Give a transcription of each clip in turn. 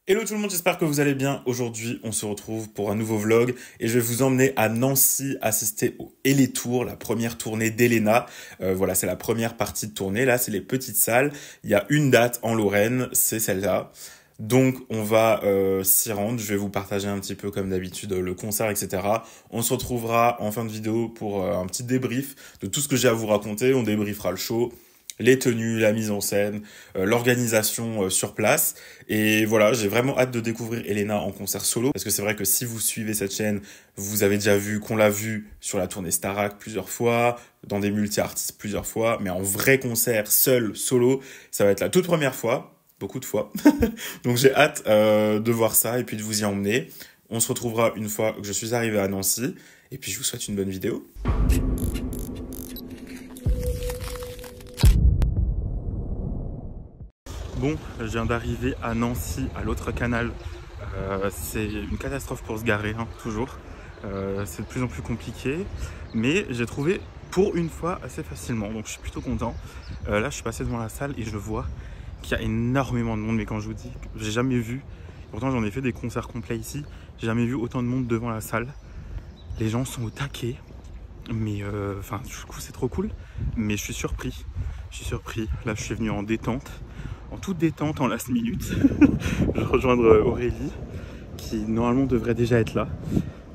Hello tout le monde, j'espère que vous allez bien. Aujourd'hui, on se retrouve pour un nouveau vlog et je vais vous emmener à Nancy assister au Eletour, la première tournée d'Elena. Voilà, c'est la première partie de tournée. Là, c'est les petites salles. Il y a une date en Lorraine, c'est celle-là. Donc, on va s'y rendre. Je vais vous partager un petit peu, comme d'habitude, le concert, etc. On se retrouvera en fin de vidéo pour un petit débrief de tout ce que j'ai à vous raconter. On débriefera le show, les tenues, la mise en scène, l'organisation sur place. Et voilà, j'ai vraiment hâte de découvrir Elena en concert solo. Parce que c'est vrai que si vous suivez cette chaîne, vous avez déjà vu qu'on l'a vue sur la tournée Starac plusieurs fois, dans des multi-artistes plusieurs fois. Mais en vrai concert, seul, solo, ça va être la toute première fois. Beaucoup de fois. Donc j'ai hâte de voir ça et puis de vous y emmener. On se retrouvera une fois que je suis arrivé à Nancy. Et puis je vous souhaite une bonne vidéo. Bon, je viens d'arriver à Nancy, à l'autre canal. C'est une catastrophe pour se garer, hein, toujours. C'est de plus en plus compliqué. Mais j'ai trouvé pour une fois assez facilement. Donc je suis plutôt content. Là, je suis passé devant la salle et je vois qu'il y a énormément de monde, mais quand je vous dis que j'ai jamais vu, pourtant j'en ai fait des concerts complets ici, j'ai jamais vu autant de monde devant la salle. Les gens sont au taquet, mais enfin du coup c'est trop cool, mais je suis surpris. Là je suis venu en détente, en toute détente, en last minute. Je vais rejoindre Aurélie, qui normalement devrait déjà être là.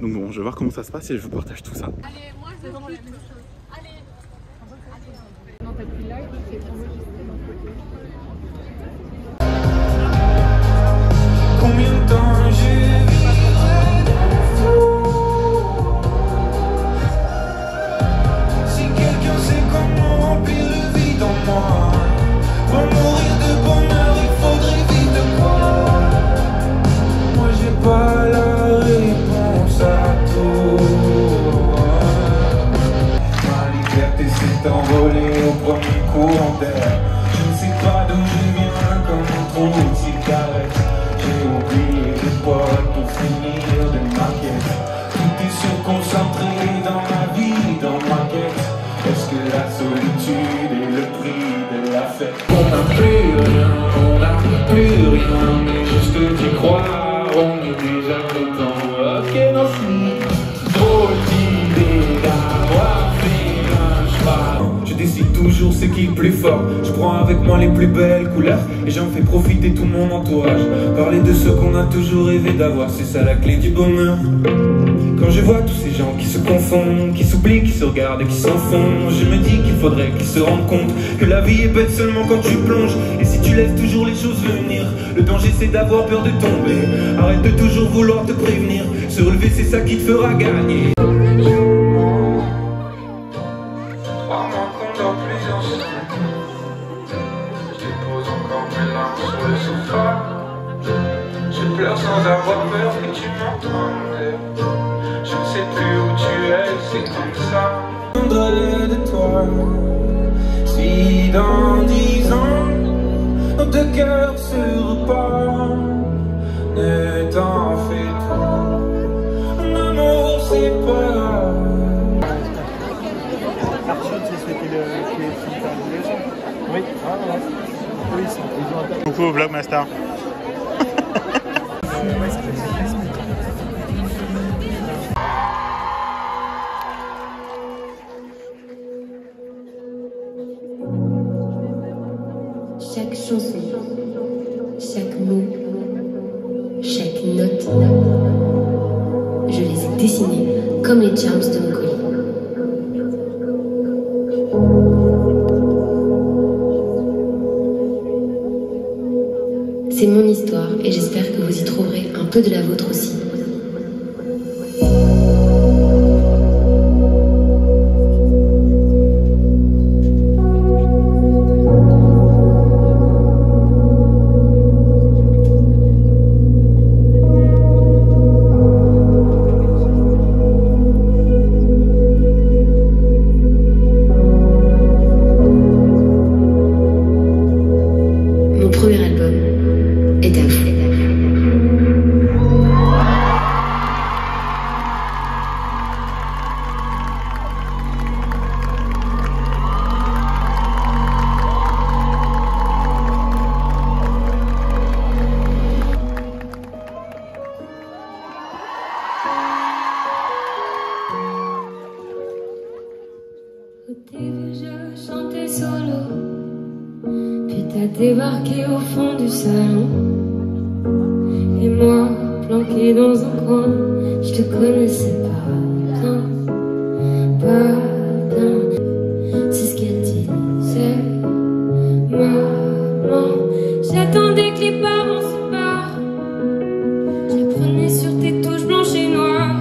Donc bon, je vais voir comment ça se passe et je vous partage tout ça. Allez, moi je vraiment la même chose. Allez. Non, t'as pris live, c'est enregistré d'un côté. Combien de temps je vivrai dans fou? Si quelqu'un sait comment remplir le vide en moi, pour mourir de bonheur, il faudrait vite croire. Moi j'ai pas la réponse à tout. Ma liberté s'est envolée au premier courant d'air. Je ne sais pas d'où je viens, comme un trou de cigarette. J'ai oublié les potes pour finir de ma quête. Tout est surconcentré dans ma vie, dans ma quête. Est-ce que la solitude est le prix de la fête? On n'a plus rien, mais juste d'y croire, on est déjà content. Ok, Nancy, trop d'idées d'avoir fait un cheval. Je décide toujours ce qui est le plus fort. Je prends avec moi les plus belles couleurs et j'en fais profiter tout mon entourage. Parler de ce qu'on a toujours rêvé d'avoir, c'est ça la clé du bonheur. Quand je vois tous ces gens qui se confondent, qui s'oublient, qui se regardent et qui s'enfoncent, je me dis qu'il faudrait qu'ils se rendent compte que la vie est bête seulement quand tu plonges. Et si tu laisses toujours les choses venir, le danger c'est d'avoir peur de tomber. Arrête de toujours vouloir te prévenir, se relever c'est ça qui te fera gagner. Je pleure sans avoir peur que tu m'entendes. Je ne sais plus où tu es, c'est comme ça. Je viendrai de toi. Si dans 10 ans nos deux cœurs se repartent, ne t'en fais pas. L'amour c'est pas grave. Archot, c'est celui qui est interviewé ça. Oui. Ah voilà. Oui, c'est Coucou Vlogmaster. Chaque chanson, chaque mot, chaque note, je les ai dessinés comme les charms de mon colis. C'est mon histoire et j'espère que vous y trouverez un peu de la vôtre aussi. Mon premier album est à vous. parqué au fond du salon. Et moi, planqué dans un coin, je te connaissais pas bien, pas bien. C'est ce qu'elle disait, maman. J'attendais que les parents se barrent. J'apprenais sur tes touches blanches et noires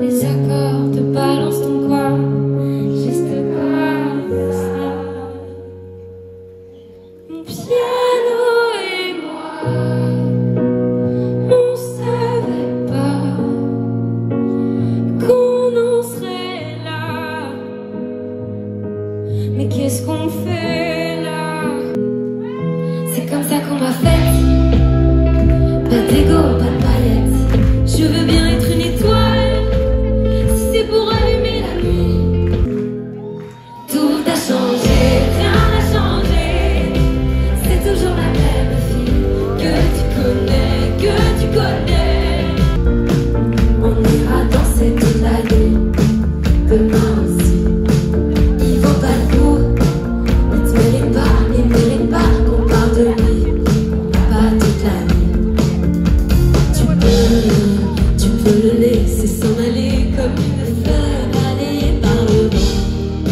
les accords de balance ton quoi. Juste comme ça. Mon piano et moi, on savait pas qu'on en serait là. Mais qu'est-ce qu'on fait là? C'est comme ça qu'on m'a faite. Pas d'ego, pas de palette. Je veux bien être une étoile, si c'est pour allumer la nuit. Tout a changé, rien n'a changé. C'est toujours la même fille que tu connais, que tu connais. On ira danser toute la nuit, demain aussi. Il vaut pas le coup, il te mérite pas, il mérite pas qu'on parle de lui. Pas toute la nuit. Tu peux le laisser s'en aller comme une fleur balayée par le vent.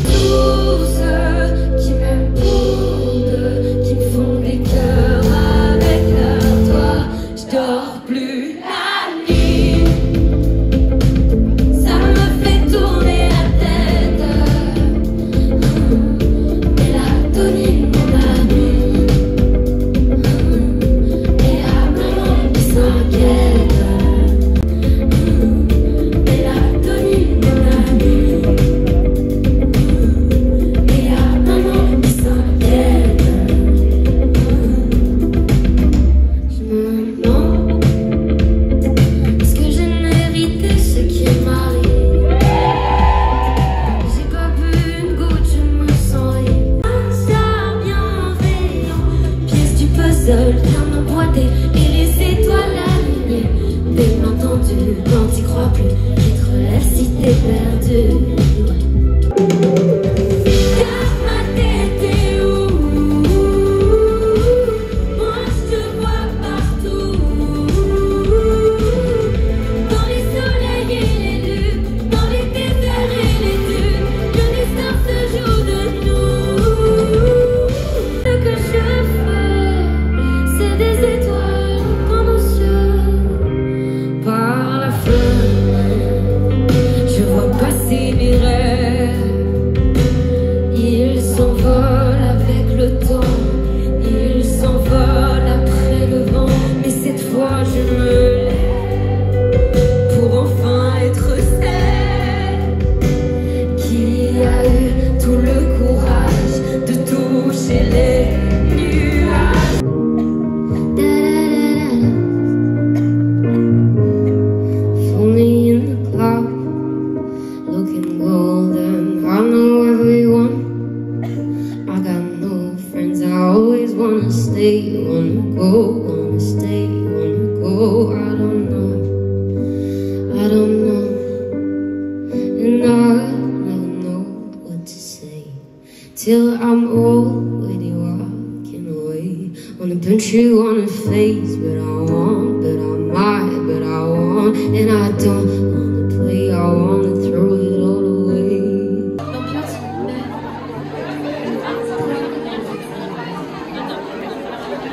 Tous ceux qui m'aiment pour deux, qui me font des cœurs avec leur toit. Je dors plus la nuit. Ça me fait tourner la tête. Mélatonine, mon ami. Et à maman qui s'inquiète. Mélatonine, mon ami. Et à maman qui s'inquiète. Je me demande, est-ce que j'ai mérité ce qui m'arrive? J'ai pas bu une goutte, je me sens rire. Un star bienveillant, pièce du puzzle bien emboîtée, et les étoiles alignées. Bien entendu, quand t'y crois plus, qui te relève si t'es perdu. Garde ma tête et où? Moi je te vois partout. Dans les soleils et les lunes, dans les déserts et les dunes, que les stars se jouent de nous. Ce que je fais, c'est des étoiles dans nos cieux. Par la fenêtre, je vois passer mes rêves. Ils s'envolent avec le temps, ils s'envolent après le vent. Mais cette fois je me lève pour enfin être celle qui a eu tout le courage de toucher les nuages. Only in the cloud, looking golden. I know everyone. I got no friends. I always wanna stay, wanna go, wanna stay, wanna go. I don't know, I don't know, and I don't know what to say till I'm old with you walking away. Wanna punch you on the face, but I want, but I might, but I want, and I don't wanna play. I wanna throw it all away. L'ambiance.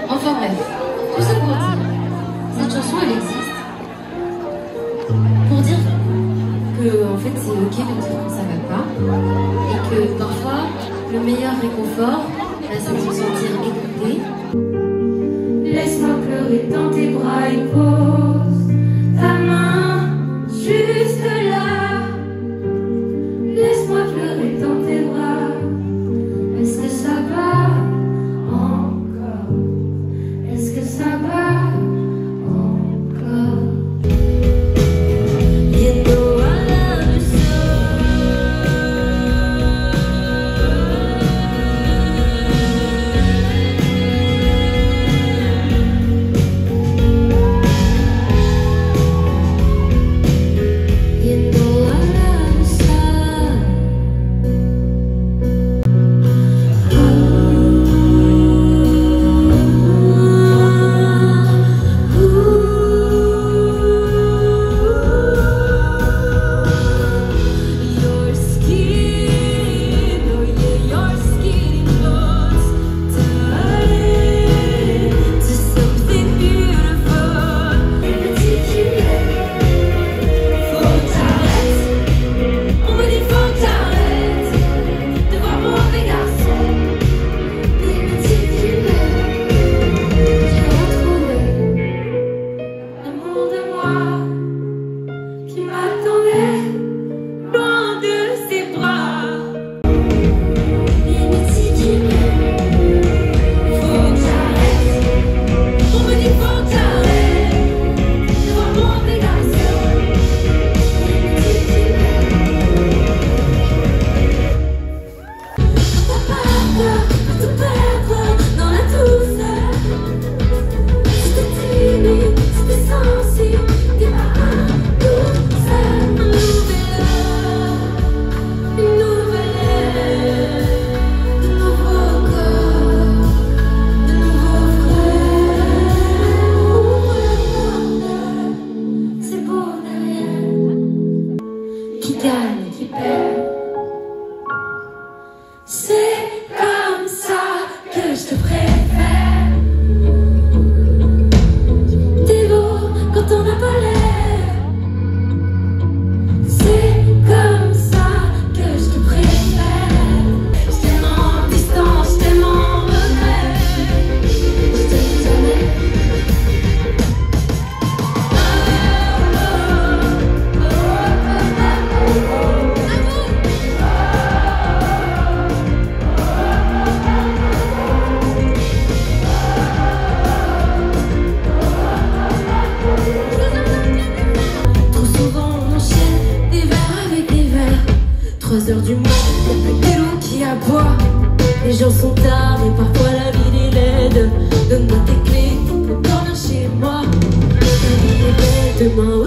Enfin bref, tout ça pour dire, cette chanson elle existe. Pour dire que en fait c'est ok de dire quand ça va pas. Et que parfois le meilleur réconfort, c'est de se sentir écouté. Laisse-moi pleurer dans tes bras et pose ta main juste là. Laisse-moi pleurer dans tes bras. Est-ce que ça va encore? Est-ce que ça va encore? You know I love you so.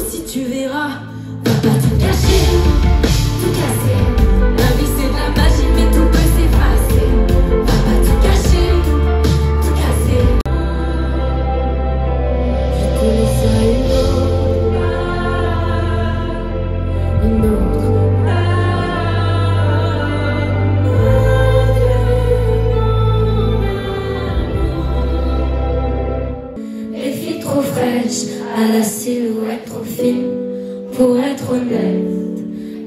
aussi tu verras. Va pas tout gâcher, tout casser. La vie c'est de la magie mais tout peut s'effacer. Va pas tout gâcher, tout casser. Je te laisse à une autre. Les filles trop fraîches, à la silhouette trop fine. Pour être honnête,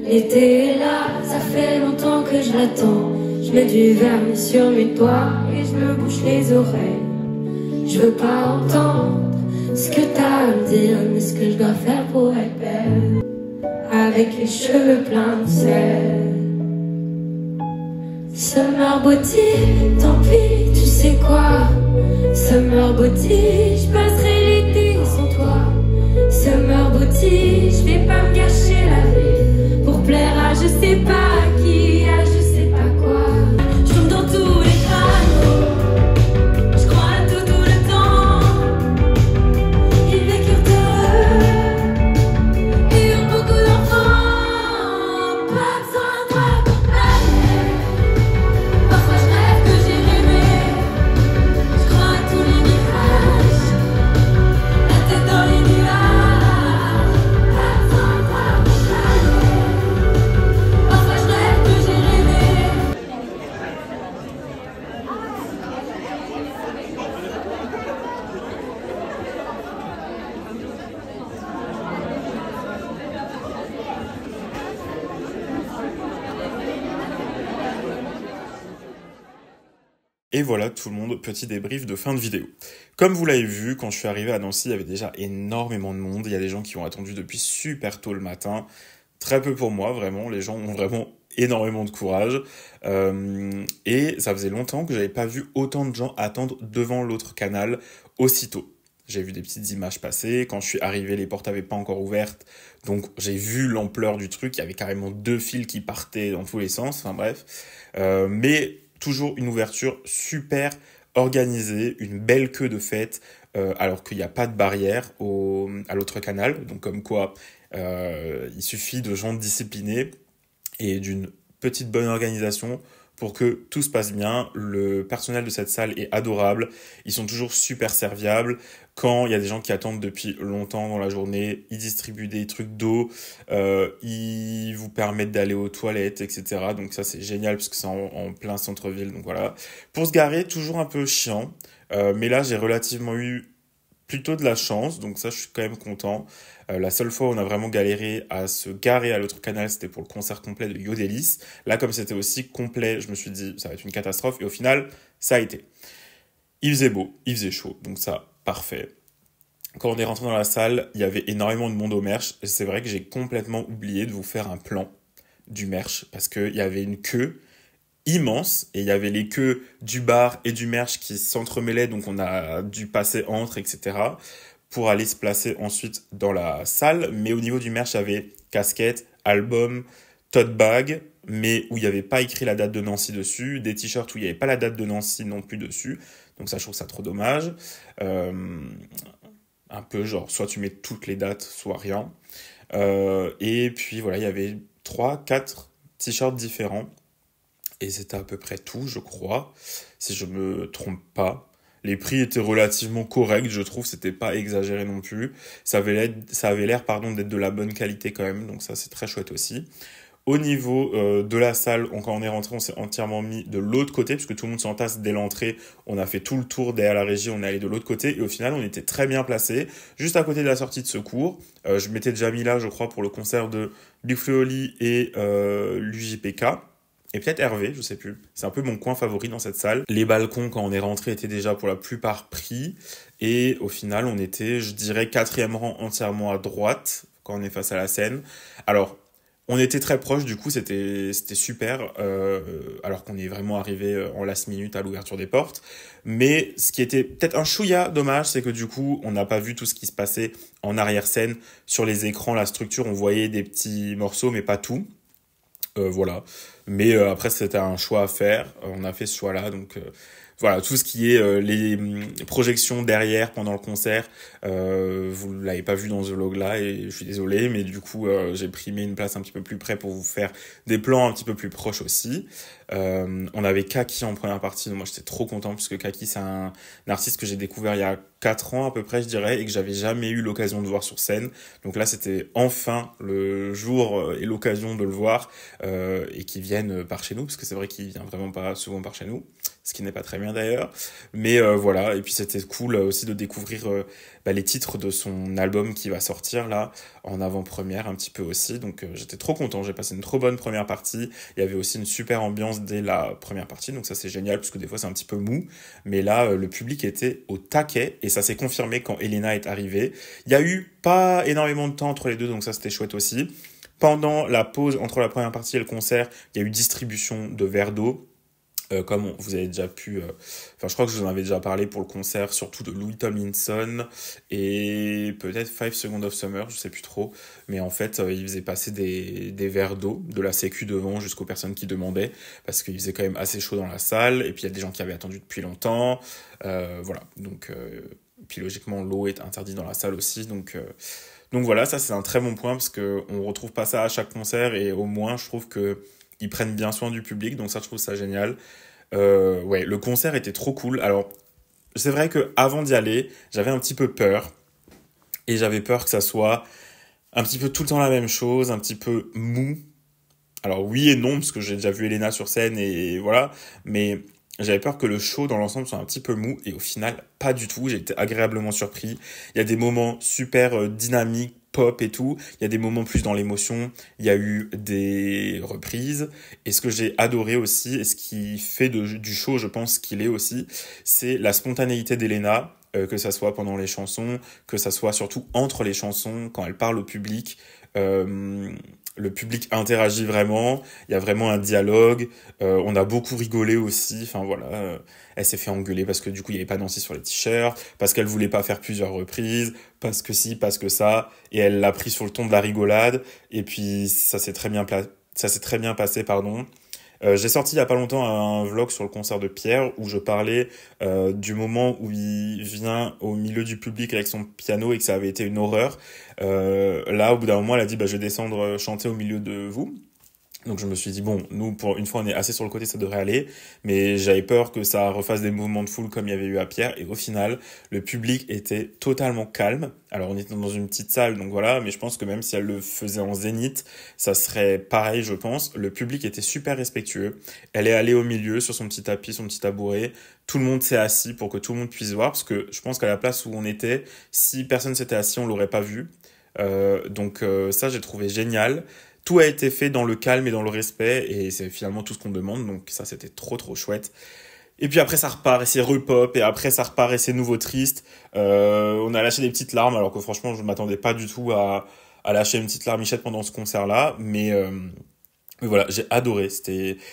l'été est là, ça fait longtemps que je l'attends. Je mets du vernis sur mes doigts et je me bouche les oreilles. Je veux pas entendre ce que t'as à me dire, mais ce que je dois faire pour être belle. Avec les cheveux pleins de sel. Summer body, tant pis, tu sais quoi. Summer body, je passerai l'été sans toi. Summer body, je vais pas me gâcher la vie pour plaire à je sais pas qui, à je sais pas quoi. Je tombe dans tous les canaux, je crois à tout le temps. Ils vécurent heureux et ont beaucoup d'enfants. Pas besoin de toi pour planer. Parfois je rêve que j'ai rêvé. Je crois à tous les mirages, la tête dans les nuages. Et voilà tout le monde, petit débrief de fin de vidéo. Comme vous l'avez vu, quand je suis arrivé à Nancy, il y avait déjà énormément de monde. Il y a des gens qui ont attendu depuis super tôt le matin. Très peu pour moi, vraiment. Les gens ont vraiment énormément de courage. Et ça faisait longtemps que j'avais pas vu autant de gens attendre devant l'autre canal aussitôt. J'ai vu des petites images passer. Quand je suis arrivé, les portes n'avaient pas encore ouvertes. Donc j'ai vu l'ampleur du truc. Il y avait carrément 2 fils qui partaient dans tous les sens. Enfin bref. Mais toujours une ouverture super organisée, une belle queue de fête, alors qu'il n'y a pas de barrière à l'autre canal. Donc comme quoi, il suffit de gens disciplinés et d'une petite bonne organisation pour que tout se passe bien. Le personnel de cette salle est adorable. Ils sont toujours super serviables. Quand il y a des gens qui attendent depuis longtemps dans la journée, ils distribuent des trucs d'eau, ils vous permettent d'aller aux toilettes, etc. Donc ça, c'est génial parce que c'est en plein centre-ville. Donc voilà. Pour se garer, toujours un peu chiant. Mais là, j'ai relativement eu plutôt de la chance. Donc ça, je suis quand même content. La seule fois où on a vraiment galéré à se garer à l'autre canal, c'était pour le concert complet de Yodelis. Là, comme c'était aussi complet, je me suis dit, ça va être une catastrophe. Et au final, ça a été. Il faisait beau, il faisait chaud. Donc ça, parfait. Quand on est rentré dans la salle, il y avait énormément de monde au merch. Et c'est vrai que j'ai complètement oublié de vous faire un plan du merch parce qu'il y avait une queue immense et il y avait les queues du bar et du merch qui s'entremêlaient. Donc on a dû passer entre, etc. pour aller se placer ensuite dans la salle. Mais au niveau du merch, il y avait casquette, album, tote bag, mais où il n'y avait pas écrit la date de Nancy dessus, des t-shirts où il n'y avait pas la date de Nancy non plus dessus. Donc ça, je trouve ça trop dommage. Un peu genre, soit tu mets toutes les dates, soit rien. Et puis voilà, il y avait 3-4 t-shirts différents. Et c'était à peu près tout, je crois, si je me trompe pas. Les prix étaient relativement corrects, je trouve, c'était pas exagéré non plus. Ça avait l'air d'être de la bonne qualité quand même, donc ça c'est très chouette aussi. Au niveau de la salle, quand on est rentré, on s'est entièrement mis de l'autre côté, puisque tout le monde s'entasse dès l'entrée. On a fait tout le tour derrière la régie, on est allé de l'autre côté, et au final, on était très bien placés, juste à côté de la sortie de secours. Je m'étais déjà mis là, je crois, pour le concert de Big Flo et Oli et l'UJPK. Et peut-être Hervé, je sais plus. C'est un peu mon coin favori dans cette salle. Les balcons, quand on est rentré, étaient déjà pour la plupart pris. Et au final, on était, je dirais, 4e rang entièrement à droite, quand on est face à la scène. Alors, on était très proche, du coup, c'était super, alors qu'on est vraiment arrivé en last minute à l'ouverture des portes. Mais ce qui était peut-être un chouïa dommage, c'est que du coup, on n'a pas vu tout ce qui se passait en arrière-scène. Sur les écrans, la structure, on voyait des petits morceaux, mais pas tout. Voilà. Mais après, c'était un choix à faire. On a fait ce choix-là, donc voilà, tout ce qui est les projections derrière pendant le concert, vous l'avez pas vu dans ce vlog-là et je suis désolé, mais du coup j'ai mis une place un petit peu plus près pour vous faire des plans un petit peu plus proches aussi. On avait Kaki en première partie, donc moi j'étais trop content puisque Kaki c'est un artiste que j'ai découvert il y a 4 ans à peu près je dirais et que j'avais jamais eu l'occasion de voir sur scène. Donc là c'était enfin le jour et l'occasion de le voir et qu'il vienne par chez nous parce que c'est vrai qu'il vient vraiment pas souvent par chez nous. Ce qui n'est pas très bien d'ailleurs, mais voilà, et puis c'était cool aussi de découvrir les titres de son album qui va sortir là, en avant-première un petit peu aussi, donc j'étais trop content, j'ai passé une trop bonne première partie, il y avait aussi une super ambiance dès la première partie, donc ça c'est génial, parce que des fois c'est un petit peu mou, mais là le public était au taquet, et ça s'est confirmé quand Elena est arrivée. Il y a eu pas énormément de temps entre les deux, donc ça c'était chouette aussi. Pendant la pause entre la première partie et le concert, il y a eu distribution de verres d'eau, comme vous avez déjà pu... je crois que je vous en avais déjà parlé pour le concert, surtout de Louis Tomlinson et peut-être 5 Seconds of Summer, je sais plus trop. Mais en fait, il faisait passer des verres d'eau de la sécu devant jusqu'aux personnes qui demandaient, parce qu'il faisait quand même assez chaud dans la salle. Et puis il y a des gens qui avaient attendu depuis longtemps. Voilà, donc... puis logiquement, l'eau est interdite dans la salle aussi, donc voilà, ça c'est un très bon point, parce qu'on retrouve pas ça à chaque concert, et au moins, je trouve que ils prennent bien soin du public, donc ça je trouve ça génial. Ouais, le concert était trop cool. Alors c'est vrai que avant d'y aller, j'avais un petit peu peur, et j'avais peur que ça soit un petit peu tout le temps la même chose, un petit peu mou. Alors oui et non, parce que j'ai déjà vu Elena sur scène et voilà, mais j'avais peur que le show dans l'ensemble soit un petit peu mou, et au final pas du tout. J'ai été agréablement surpris. Il y a des moments super dynamiques, pop et tout. Il y a des moments plus dans l'émotion. Il y a eu des reprises. Et ce que j'ai adoré aussi, et ce qui fait du show, je pense qu'il est aussi, c'est la spontanéité d'Elena, que ça soit pendant les chansons, que ça soit surtout entre les chansons, quand elle parle au public. Le public interagit vraiment, il y a vraiment un dialogue, on a beaucoup rigolé aussi, enfin voilà, elle s'est fait engueuler parce que du coup il n'y avait pas Nancy sur les t-shirts, parce qu'elle voulait pas faire plusieurs reprises, parce que si, parce que ça, et elle l'a pris sur le ton de la rigolade, et puis ça s'est très bien passé, pardon. J'ai sorti il y a pas longtemps un vlog sur le concert de Pierre où je parlais du moment où il vient au milieu du public avec son piano et que ça avait été une horreur. Là, au bout d'un moment, elle a dit je vais descendre chanter au milieu de vous. Donc je me suis dit, bon, nous, pour une fois, on est assez sur le côté, ça devrait aller. Mais j'avais peur que ça refasse des mouvements de foule comme il y avait eu à Pierre. Et au final, le public était totalement calme. Alors on était dans une petite salle, donc voilà. Mais je pense que même si elle le faisait en zénith, ça serait pareil, je pense. Le public était super respectueux. Elle est allée au milieu, sur son petit tapis, son petit tabouret. Tout le monde s'est assis pour que tout le monde puisse voir. Parce que je pense qu'à la place où on était, si personne s'était assis, on l'aurait pas vu. Donc ça, j'ai trouvé génial. Tout a été fait dans le calme et dans le respect, et c'est finalement tout ce qu'on demande, donc ça c'était trop trop chouette. Et puis après ça repart et c'est repop, et après ça repart et c'est nouveau triste. On a lâché des petites larmes, alors que franchement je ne m'attendais pas du tout à lâcher une petite larmichette pendant ce concert-là, mais voilà, j'ai adoré.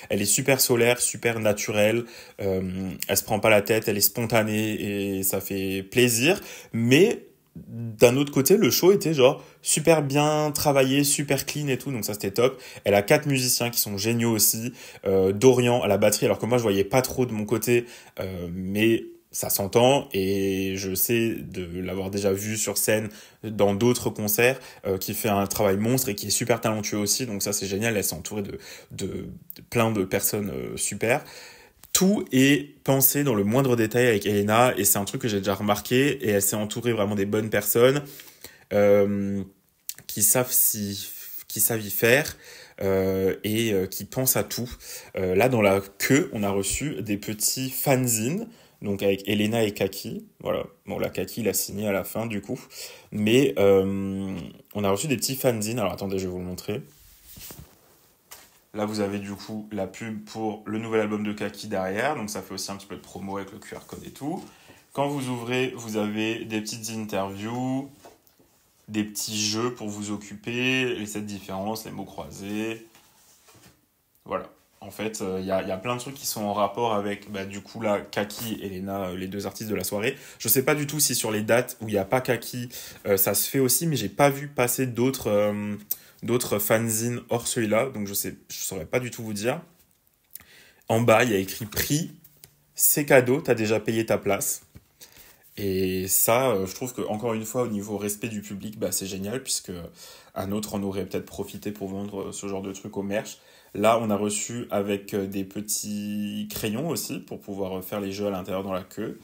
Elle est super solaire, super naturelle, elle se prend pas la tête, elle est spontanée, et ça fait plaisir, mais... D'un autre côté, le show était genre super bien travaillé, super clean et tout, donc ça c'était top. Elle a 4 musiciens qui sont géniaux aussi, Dorian à la batterie, alors que moi je voyais pas trop de mon côté, mais ça s'entend, et je sais de l'avoir déjà vu sur scène dans d'autres concerts, qui fait un travail monstre et qui est super talentueux aussi, donc ça c'est génial. Elle s'est entourée de plein de personnes super. Tout est pensé dans le moindre détail avec Elena, et c'est un truc que j'ai déjà remarqué, et elle s'est entourée vraiment des bonnes personnes qui savent y faire, et qui pensent à tout. Là, dans la queue, on a reçu des petits fanzines, donc avec Elena et Kaki. Voilà. Bon, la Kaki l'a signé à la fin, du coup. Mais on a reçu des petits fanzines. Alors, attendez, je vais vous le montrer. Là, vous avez du coup la pub pour le nouvel album de Kaki derrière. Donc, ça fait aussi un petit peu de promo avec le QR code et tout. Quand vous ouvrez, vous avez des petites interviews, des petits jeux pour vous occuper, les 7 différences, les mots croisés. Voilà. En fait, il y a plein de trucs qui sont en rapport avec, du coup, là, Kaki et Elena, les 2 artistes de la soirée. Je sais pas du tout si sur les dates où il n'y a pas Kaki, ça se fait aussi, mais j'ai pas vu passer d'autres fanzines hors celui-là, donc je saurais pas du tout vous dire. En bas, il y a écrit prix, c'est cadeau, t'as déjà payé ta place. Et ça, je trouve que encore une fois, au niveau respect du public, bah, c'est génial, puisque un autre en aurait peut-être profité pour vendre ce genre de truc au merch. Là, on a reçu avec des petits crayons aussi, pour pouvoir faire les jeux à l'intérieur dans la queue.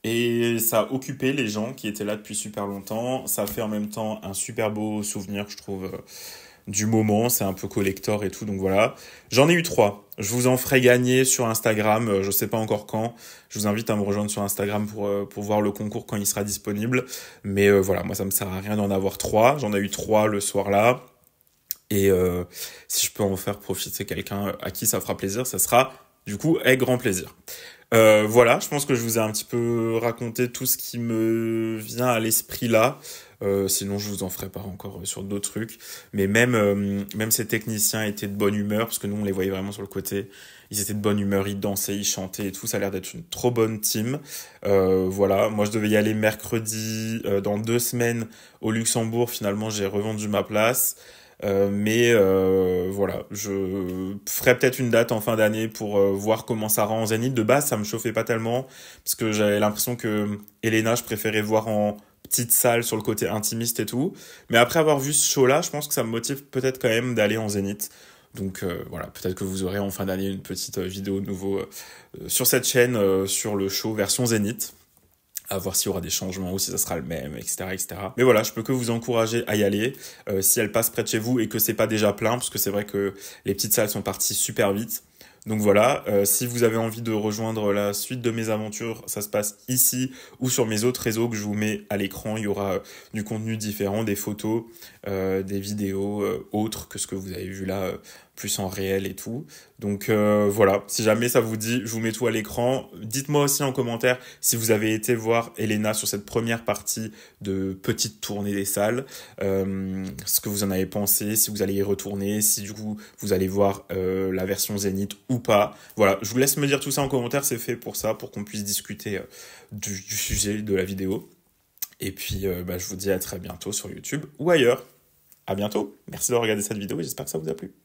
Et ça a occupé les gens qui étaient là depuis super longtemps. Ça fait en même temps un super beau souvenir, je trouve, du moment. C'est un peu collector et tout, donc voilà. J'en ai eu 3. Je vous en ferai gagner sur Instagram, je sais pas encore quand. Je vous invite à me rejoindre sur Instagram pour voir le concours quand il sera disponible. Mais voilà, moi ça me sert à rien d'en avoir 3. J'en ai eu 3 le soir là. Et si je peux en faire profiter quelqu'un à qui ça fera plaisir, ça sera du coup avec grand plaisir. Voilà, je pense que je vous ai un petit peu raconté tout ce qui me vient à l'esprit là. Sinon, je vous en ferai pas encore sur d'autres trucs. Mais même ces techniciens étaient de bonne humeur, parce que nous, on les voyait vraiment sur le côté. Ils étaient de bonne humeur, ils dansaient, ils chantaient et tout. Ça a l'air d'être une trop bonne team. Voilà, moi, je devais y aller mercredi dans 2 semaines au Luxembourg. Finalement, j'ai revendu ma place. Mais voilà, je ferai peut-être une date en fin d'année pour voir comment ça rend en Zénith. De base, ça me chauffait pas tellement parce que j'avais l'impression que Elena, je préférais voir en petite salle sur le côté intimiste et tout. Mais après avoir vu ce show-là, je pense que ça me motive peut-être quand même d'aller en Zénith. Donc voilà, peut-être que vous aurez en fin d'année une petite vidéo de nouveau sur cette chaîne sur le show version Zénith. À voir s'il y aura des changements ou si ça sera le même, etc., etc. Mais voilà, je peux que vous encourager à y aller. Si elle passe près de chez vous et que c'est pas déjà plein, parce que c'est vrai que les petites salles sont parties super vite. Donc voilà, si vous avez envie de rejoindre la suite de mes aventures, ça se passe ici ou sur mes autres réseaux que je vous mets à l'écran. Il y aura du contenu différent, des photos, des vidéos autres que ce que vous avez vu là, plus en réel et tout. Donc voilà, si jamais ça vous dit, je vous mets tout à l'écran. Dites-moi aussi en commentaire si vous avez été voir Elena sur cette première partie de petite tournée des salles, ce que vous en avez pensé, si vous allez y retourner, si du coup vous allez voir la version Zénith ou pas. Voilà, je vous laisse me dire tout ça en commentaire, c'est fait pour ça, pour qu'on puisse discuter du sujet de la vidéo. Et puis je vous dis à très bientôt sur YouTube ou ailleurs. À bientôt, merci d'avoir regardé cette vidéo et j'espère que ça vous a plu.